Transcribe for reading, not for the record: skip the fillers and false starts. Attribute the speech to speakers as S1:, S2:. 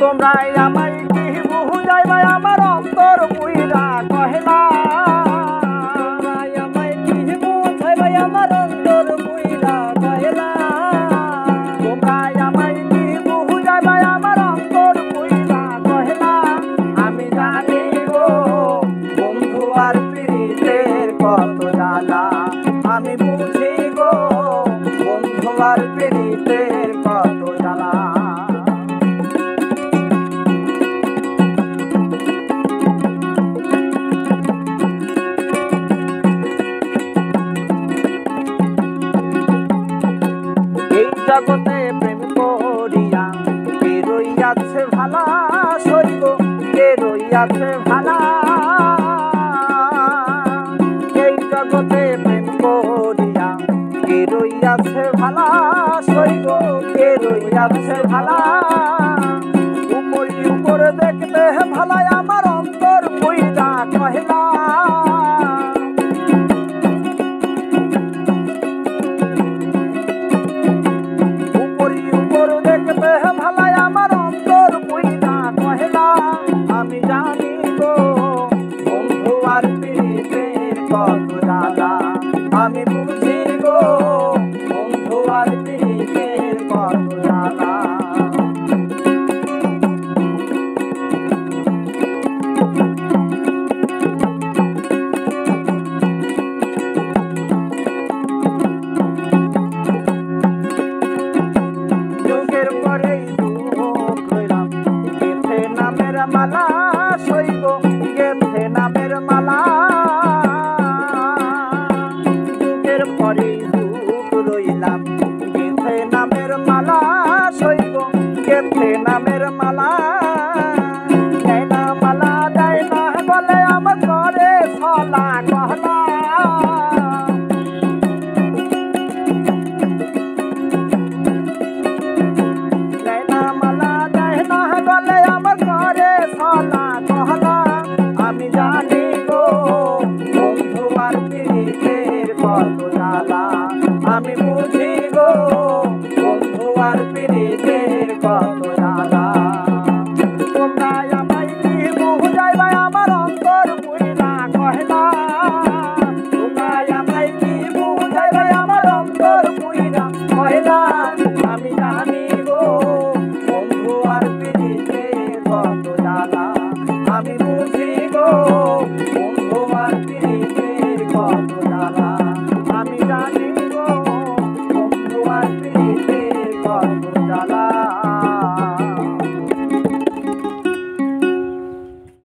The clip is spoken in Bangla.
S1: তোমরা আমায় কি বুঝাইবা আমার অন্তর পুইরা কহেলা
S2: আমায় কি বুঝাইবা আমার অন্তর পুইরা কহেলা
S1: তোমরা আমায় কি বুঝাইবা আমার অন্তর পুইরা কহেলা আমি জানি গো বন্ধু আর প্রীতের কত জ্বালা আমি বুঝি গো বন্ধু আর প্রীতের কত জ্বালা জগতে প্রেম করিয়া কে রইয়াছে ভালা সইব কে রইয়াছে ভালা এই জগতে প্রেম করিয়া কে রইয়াছে ভালা সইব কে রইয়াছে ভালা উপরি উপর দেখতে ভালাই আমার অন্তর পুইরা কহেলা ভালাই আমার অন্তর পুইরা কহেলা আমি জানি গো বন্ধু আর প্রীতের কত জ্বালা আমি বুঝি গো বন্ধু আর প্রীতের কত জ্বালা যুগের পরে মালা সইব গেথে নামের মালা যুগের পরে যুগ রইলাম গেথে নামের মালা সইব গেথে নামের মালা